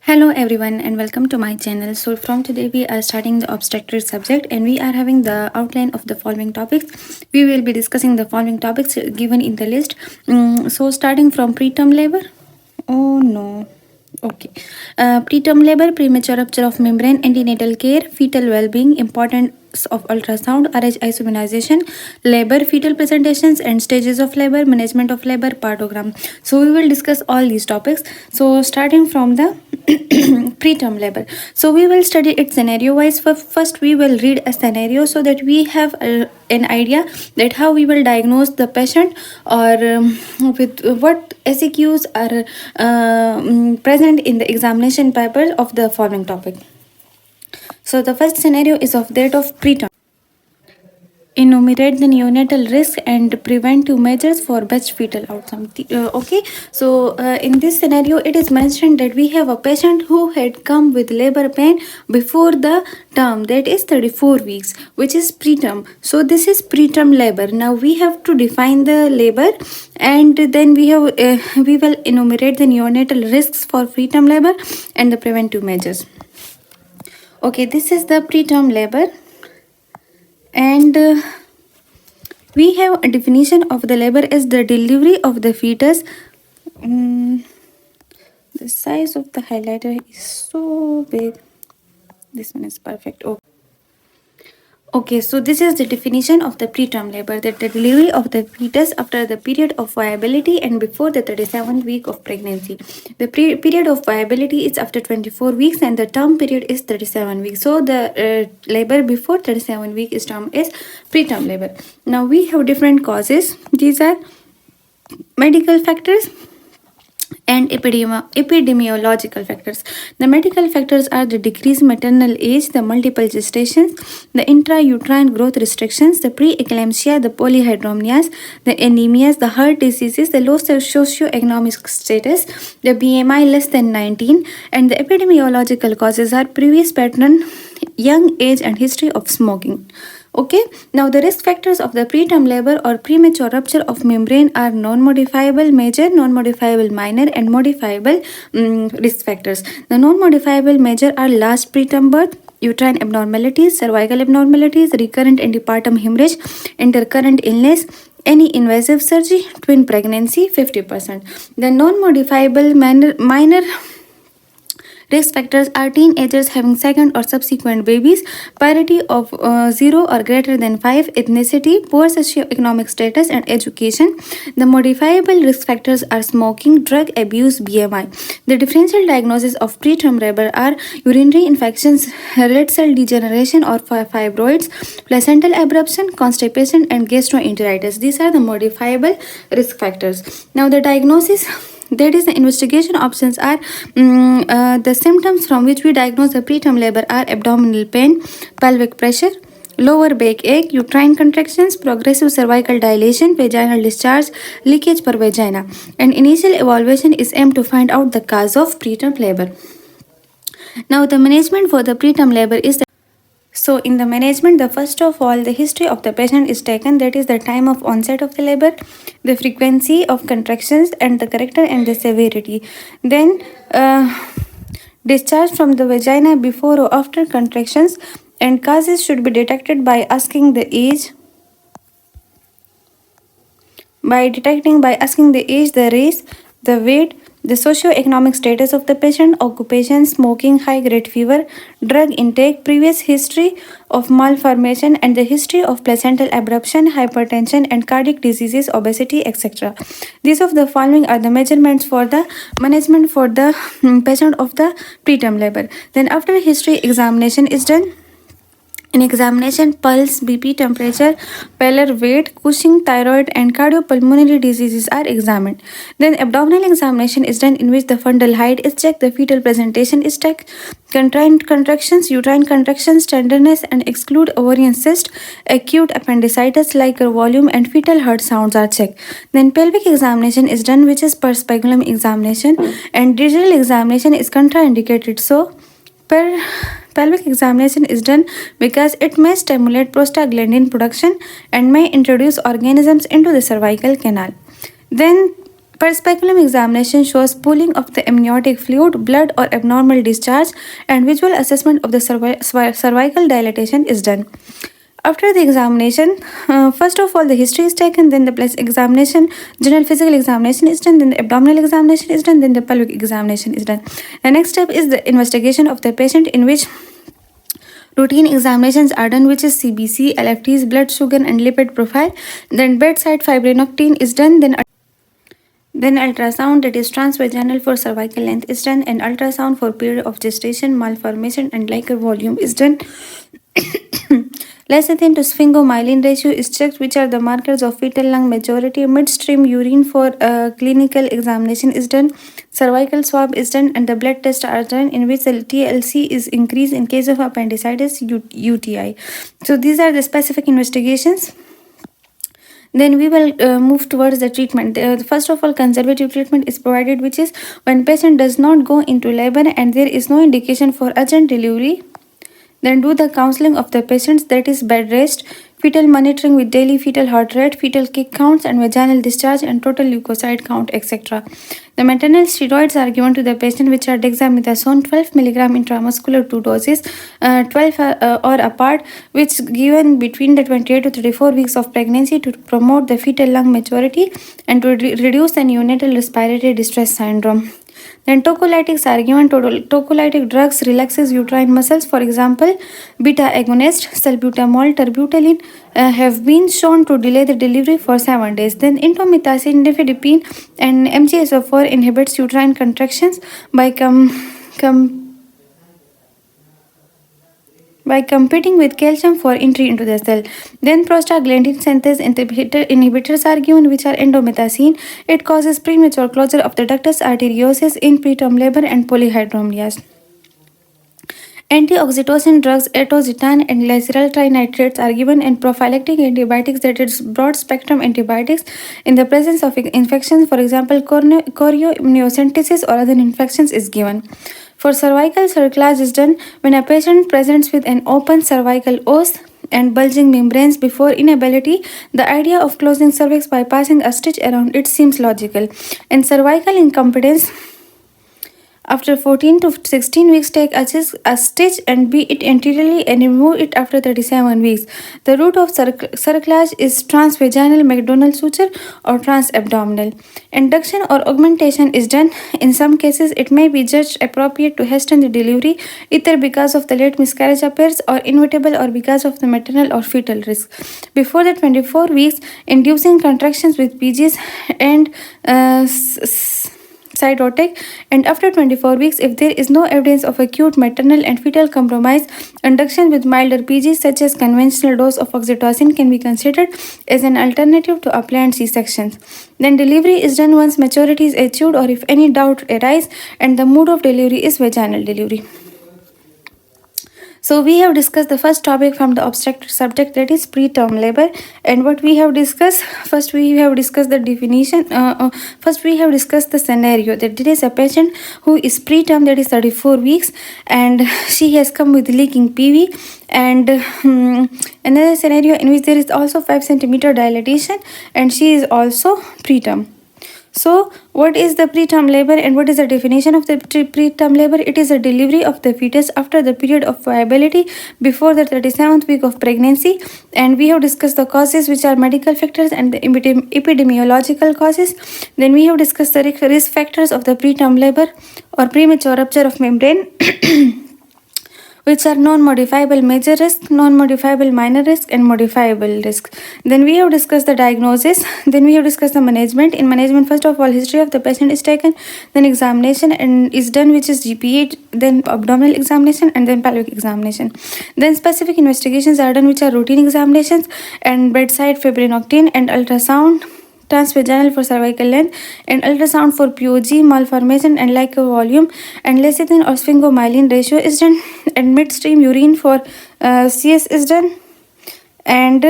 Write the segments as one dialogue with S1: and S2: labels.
S1: Hello everyone and welcome to my channel. So from today we are starting the obstetrics subject and we are having the outline of the following topics. We will be discussing the following topics given in the list. So starting from preterm labor. Oh no. Okay. Preterm labor, premature rupture of membrane, antenatal care, fetal well-being, importance of ultrasound, RH isoimmunization, labor, fetal presentations and stages of labor, management of labor, partogram. So we will discuss all these topics. So starting from the preterm labor. So we will study it scenario wise. First we will read a scenario so that we have an idea that how we will diagnose the patient or with what SEQs are present in the examination paper of the following topic. So the first scenario is of that of preterm. Enumerate the neonatal risk and preventive measures for best fetal outcome. Okay, so in this scenario it is mentioned that we have a patient who had come with labor pain before the term, that is 34 weeks, which is preterm. So this is preterm labor. Now we have to define the labor and then we will enumerate the neonatal risks for preterm labor and the preventive measures. Okay, this is the preterm labor. And we have a definition of the labor as the delivery of the fetus. The size of the highlighter is so big. This one is perfect. Okay, so this is the definition of the preterm labor, that the delivery of the fetus after the period of viability and before the 37th week of pregnancy. The period of viability is after 24 weeks and the term period is 37 weeks. So the labor before 37 week is term is preterm labor. Now we have different causes. These are medical factors and epidemiological factors. The medical factors are the decreased maternal age, the multiple gestations, the intrauterine growth restrictions, the preeclampsia, the polyhydramnias, the anemias, the heart diseases, the low socioeconomic status, the BMI less than 19, and the epidemiological causes are previous pattern, young age, and history of smoking. Okay, now the risk factors of the preterm labor or premature rupture of membrane are non-modifiable major, non-modifiable minor, and modifiable risk factors. The non-modifiable major are last preterm birth, uterine abnormalities, cervical abnormalities, recurrent antepartum hemorrhage, intercurrent illness, any invasive surgery, twin pregnancy, 50%. The non-modifiable minor risk factors are teenagers having second or subsequent babies, parity of 0 or greater than 5, ethnicity, poor socioeconomic status, and education. The modifiable risk factors are smoking, drug abuse, BMI. The differential diagnosis of preterm labor are urinary infections, red cell degeneration or fibroids, placental abruption, constipation, and gastroenteritis. These are the modifiable risk factors. Now the diagnosis, that is, the investigation options are the symptoms from which we diagnose the preterm labor are abdominal pain, pelvic pressure, lower back ache, uterine contractions, progressive cervical dilation, vaginal discharge, leakage per vagina. And initial evaluation is aimed to find out the cause of preterm labor. Now the management for the preterm labor is so in the management, the first of all, the history of the patient is taken, that is the time of onset of the labor, the frequency of contractions, and the character and the severity. Then discharge from the vagina before or after contractions, and causes should be detected by asking the age, the race, the weight, the socio-economic status of the patient, occupation, smoking, high-grade fever, drug intake, previous history of malformation, and the history of placental abruption, hypertension, and cardiac diseases, obesity, etc. These of the following are the measurements for the management for the patient of the preterm labor. Then after history examination is done, in examination, pulse, BP, temperature, pallor, weight, Cushing, thyroid, and cardiopulmonary diseases are examined. Then abdominal examination is done, in which the fundal height is checked, the fetal presentation is checked, contractions, uterine contractions, tenderness, and exclude ovarian cyst, acute appendicitis, liquor volume, and fetal heart sounds are checked. Then pelvic examination is done, which is per speculum examination, and digital examination is contraindicated. So, pelvic examination is done because it may stimulate prostaglandin production and may introduce organisms into the cervical canal. Then Per speculum examination shows pooling of the amniotic fluid, blood, or abnormal discharge, and visual assessment of the cervical dilatation is done. After the examination, first of all, the history is taken, then the plus examination, general physical examination is done, then the abdominal examination is done, then the pelvic examination is done. The next step is the investigation of the patient, in which routine examinations are done, which is CBC, LFTs, blood sugar, and lipid profile. Then bedside fibrinoctine is done. Then ultrasound, that is transvaginal for cervical length, is done, and ultrasound for period of gestation, malformation, and liquor volume is done. Lecithin to sphingomyelin ratio is checked, which are the markers of fetal lung maturity. Midstream urine for clinical examination is done. Cervical swab is done, and the blood tests are done, in which the TLC is increased in case of appendicitis, UTI. So these are the specific investigations. Then we will move towards the treatment. First of all, conservative treatment is provided, which is when patient does not go into labor and there is no indication for urgent delivery. Then do the counseling of the patients, that is bed rest, fetal monitoring with daily fetal heart rate, fetal kick counts, and vaginal discharge, and total leukocyte count, etc. The maternal steroids are given to the patient, which are dexamethasone 12 mg intramuscular, 2 doses, 12 or apart, which given between the 28 to 34 weeks of pregnancy to promote the fetal lung maturity and to reduce the neonatal respiratory distress syndrome. Then tocolytics are given. Tocolytic drugs relaxes uterine muscles. For example, beta agonist, salbutamol, terbutaline have been shown to delay the delivery for 7 days. Then indomethacin, nifedipine, and MgSO4 inhibits uterine contractions by competing with calcium for entry into the cell. Then prostaglandin synthase inhibitors are given, which are indomethacin. It causes premature closure of the ductus arteriosus in preterm labor and polyhydramnios. Antioxytocin drugs, atozitan and glyceryl trinitrates are given, and prophylactic antibiotics, that is broad spectrum antibiotics, in the presence of infections, for example chorioamnionitis or other infections, is given. For cervical cerclage is done when a patient presents with an open cervical os and bulging membranes. Before inability, the idea of closing cervix by passing a stitch around it seems logical. In cervical incompetence, after 14 to 16 weeks, take a stitch and beat it anteriorly and remove it after 37 weeks. The route of cerclage is transvaginal McDonald suture or transabdominal. Induction or augmentation is done. In some cases, it may be judged appropriate to hasten the delivery, either because of the late miscarriage appears or inevitable, or because of the maternal or fetal risk. Before the 24 weeks, inducing contractions with PGs and cytotic, and after 24 weeks, if there is no evidence of acute maternal and fetal compromise, induction with milder PGs such as conventional dose of oxytocin can be considered as an alternative to a planned C-sections. Then delivery is done once maturity is achieved or if any doubt arises, and the mode of delivery is vaginal delivery. So we have discussed the first topic from the obstetric subject, that is preterm labor. And what we have discussed, first we have discussed the definition, first we have discussed the scenario that there is a patient who is preterm, that is 34 weeks, and she has come with leaking PV. And another scenario in which there is also 5 centimeter dilatation and she is also preterm. So what is the preterm labor and what is the definition of the preterm labor? It is a delivery of the fetus after the period of viability before the 37th week of pregnancy. And we have discussed the causes, which are medical factors and the epidemiological causes. Then we have discussed the risk factors of the preterm labor or premature rupture of membrane which are non-modifiable major risk, non-modifiable minor risk, and modifiable risk. Then we have discussed the diagnosis. Then we have discussed the management. In management, first of all, history of the patient is taken, then examination and is done, which is GPA, then abdominal examination, and then pelvic examination. Then specific investigations are done, which are routine examinations and bedside fibrinoctine and ultrasound, transvaginal for cervical length, and ultrasound for POG, malformation, and liquor volume, and lecithin or sphingomyelin ratio is done, and midstream urine for CS is done, and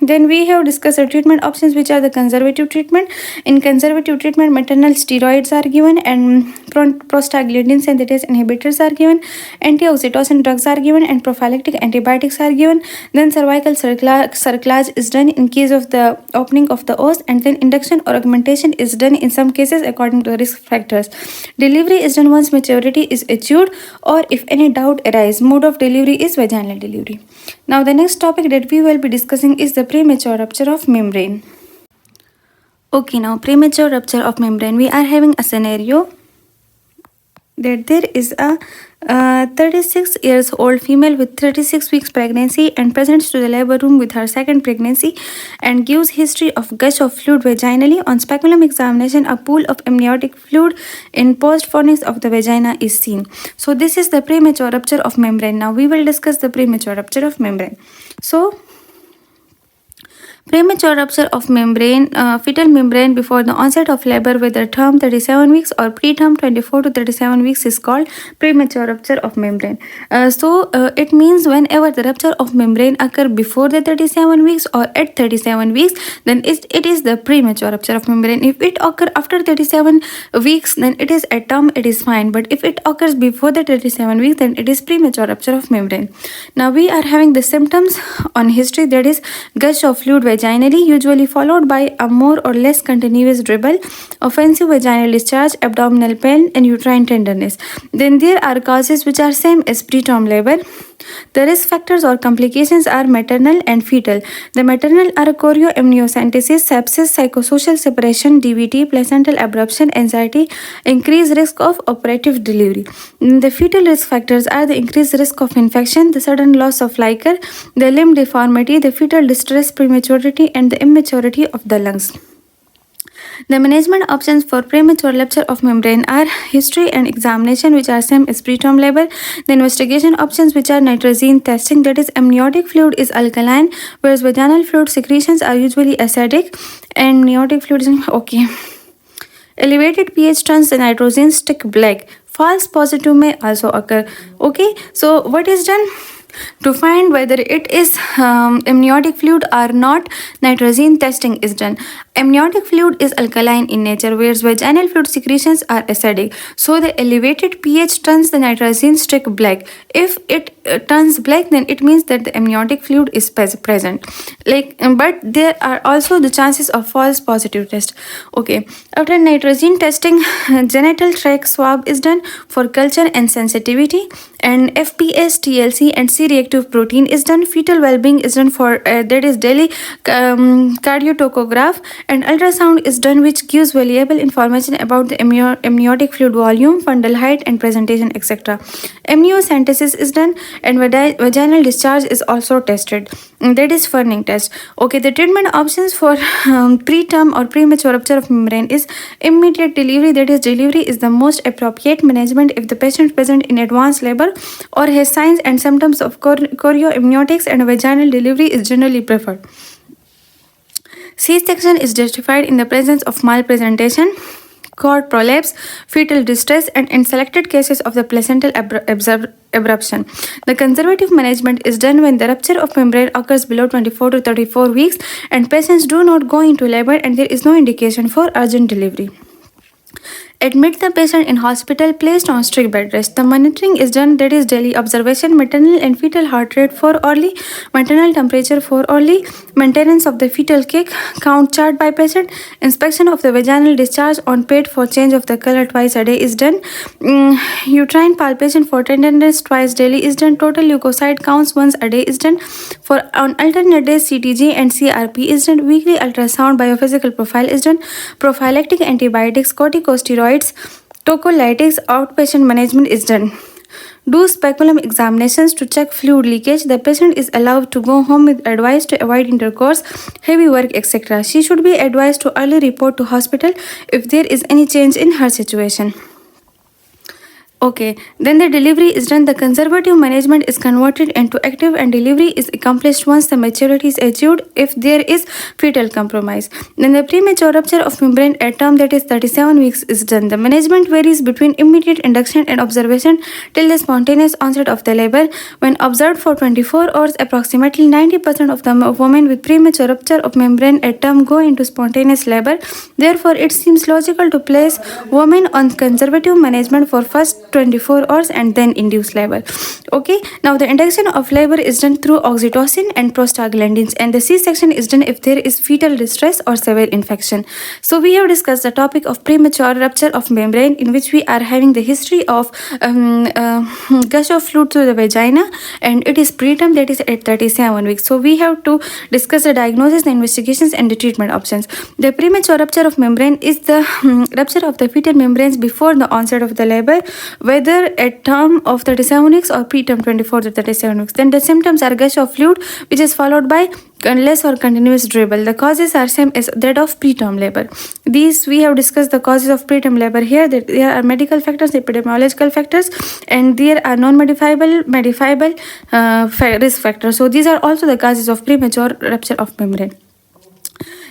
S1: Then we have discussed the treatment options, which are the conservative treatment. In conservative treatment, maternal steroids are given, and prostaglandin synthase inhibitors are given, antioxytocin drugs are given, and prophylactic antibiotics are given. Then cervical cerclage is done in case of the opening of the os, and then induction or augmentation is done in some cases according to the risk factors. Delivery is done once maturity is achieved or if any doubt arises. Mode of delivery is vaginal delivery. Now the next topic that we will be discussing is the premature rupture of membrane. Okay, now premature rupture of membrane. We are having a scenario that there is a 36 years old female with 36 weeks pregnancy and presents to the labor room with her second pregnancy and gives history of gush of fluid vaginally. On speculum examination, a pool of amniotic fluid in post fornix of the vagina is seen. So this is the premature rupture of membrane. Now we will discuss the premature rupture of membrane. So premature rupture of membrane, fetal membrane before the onset of labor, whether term 37 weeks or preterm 24 to 37 weeks, is called premature rupture of membrane. It means whenever the rupture of membrane occur before the 37 weeks or at 37 weeks, then it is the premature rupture of membrane. If it occur after 37 weeks, then it is at term, it is fine. But if it occurs before the 37 weeks, then it is premature rupture of membrane. Now we are having the symptoms on history, that is gush of fluid vaginally, usually followed by a more or less continuous dribble, offensive vaginal discharge, abdominal pain, and uterine tenderness. Then there are causes which are same as preterm labor. The risk factors or complications are maternal and fetal. The maternal are chorioamnionitis, sepsis, psychosocial separation, DVT, placental abruption, anxiety, increased risk of operative delivery. The fetal risk factors are the increased risk of infection, the sudden loss of liquor, the limb deformity, the fetal distress, prematurity, and the immaturity of the lungs. The management options for premature rupture of membrane are history and examination, which are same as preterm labor. The investigation options, which are nitrogen testing, that is amniotic fluid is alkaline, whereas vaginal fluid secretions are usually acidic. And amniotic fluid is okay. Elevated pH turns the nitrogen stick black. False positive may also occur. Okay, so what is done? To find whether it is amniotic fluid or not, nitrogen testing is done. Amniotic fluid is alkaline in nature, whereas vaginal fluid secretions are acidic. So the elevated pH turns the nitrogen stick black. If it turns black, then it means that the amniotic fluid is present. But there are also the chances of false positive test. Okay, after nitrogen testing, genital tract swab is done for culture and sensitivity, and FPS, TLC, and C-reactive protein is done. Fetal well-being is done for that is daily cardiotocograph, and ultrasound is done, which gives valuable information about the amniotic fluid volume, fundal height, and presentation, etc. Amniocentesis is done, and vaginal discharge is also tested. That is Ferning test. Okay, the treatment options for preterm or premature rupture of membrane is immediate delivery. That is, delivery is the most appropriate management if the patient present in advanced labor or has signs and symptoms of chorioamnionitis, and vaginal delivery is generally preferred. C-section is justified in the presence of malpresentation, cord prolapse, fetal distress, and in selected cases of the placental abruption. The conservative management is done when the rupture of membrane occurs below 24 to 34 weeks and patients do not go into labor and there is no indication for urgent delivery. Admit the patient in hospital placed on strict bed rest. The monitoring is done, that is daily observation, maternal and fetal heart rate for hourly, maternal temperature for hourly, maintenance of the fetal kick count chart by patient, inspection of the vaginal discharge on pad for change of the color twice a day is done, uterine palpation for tenderness twice daily is done, total leukocyte counts once a day is done. For on alternate days, CTG and CRP is done, weekly ultrasound biophysical profile is done, prophylactic antibiotics, corticosteroids, tocolytics, outpatient management is done. Do speculum examinations to check fluid leakage. The patient is allowed to go home with advice to avoid intercourse, heavy work, etc. She should be advised to early report to hospital if there is any change in her situation. Okay, then the delivery is done. The conservative management is converted into active, and delivery is accomplished once the maturity is achieved if there is fetal compromise. Then the premature rupture of membrane at term, that is 37 weeks, is done. The management varies between immediate induction and observation till the spontaneous onset of the labor. When observed for 24 hours, approximately 90% of the women with premature rupture of membrane at term go into spontaneous labor. Therefore, it seems logical to place women on conservative management for first 24 hours and then induce labor. Okay, now the induction of labor is done through oxytocin and prostaglandins, and the C-section is done if there is fetal distress or severe infection. So we have discussed the topic of premature rupture of membrane, in which we are having the history of gush of fluid to the vagina, and it is preterm, that is at 37 weeks. So we have to discuss the diagnosis, the investigations, and the treatment options. The premature rupture of membrane is the rupture of the fetal membranes before the onset of the labor, whether at term of 37 weeks or preterm 24 to 37 weeks. Then the symptoms are gush of fluid, which is followed by less or continuous dribble. The causes are same as that of preterm labor. These we have discussed the causes of preterm labor here. That there are medical factors, epidemiological factors, and there are non-modifiable, modifiable risk factors. So these are also the causes of premature rupture of membrane.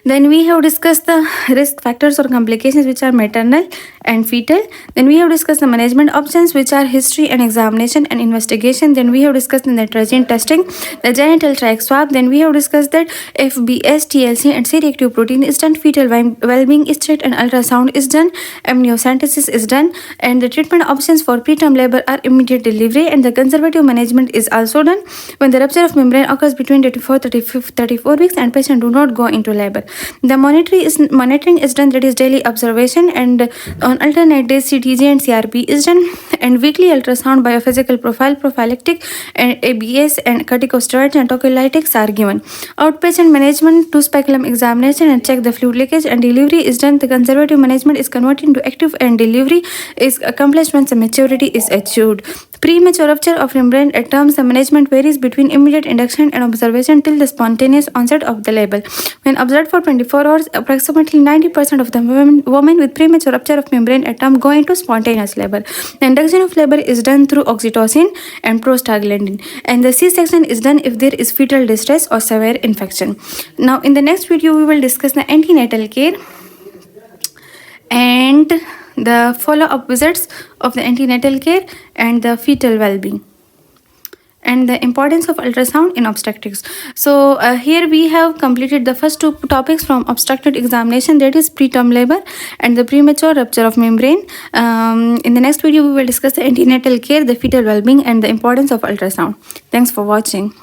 S1: Then we have discussed the risk factors or complications, which are maternal and fetal. Then we have discussed the management options, which are history and examination and investigation. Then we have discussed the nitrogen testing, the genital tract swab. Then we have discussed that FBS, TLC, and C-reactive protein is done. Fetal well-being is checked, and ultrasound is done. Amniocentesis is done, and the treatment options for preterm labor are immediate delivery, and the conservative management is also done when the rupture of membrane occurs between 34 weeks and patient do not go into labor. The monitoring is done, that is daily observation, and on alternate days CTG and CRP is done, and weekly ultrasound, biophysical profile, prophylactic, and ABS and corticosteroids and tocolytics are given. Outpatient management, 2 speculum examination and check the fluid leakage, and delivery is done. The conservative management is converted into active, and delivery is accomplished once the maturity is achieved. Premature rupture of membrane at terms, the management varies between immediate induction and observation till the spontaneous onset of the labor. When observed for 24 hours, approximately 90% of the women with premature rupture of membrane at term go into spontaneous labor. The induction of labor is done through oxytocin and prostaglandin, and the C-section is done if there is fetal distress or severe infection. Now, in the next video, we will discuss the antenatal care and the follow-up visits of the antenatal care and the fetal well-being, and the importance of ultrasound in obstetrics. So here we have completed the first 2 topics from obstetric examination, that is preterm labor and the premature rupture of membrane. In the next video, we will discuss the antenatal care, the fetal well-being, and the importance of ultrasound. Thanks for watching.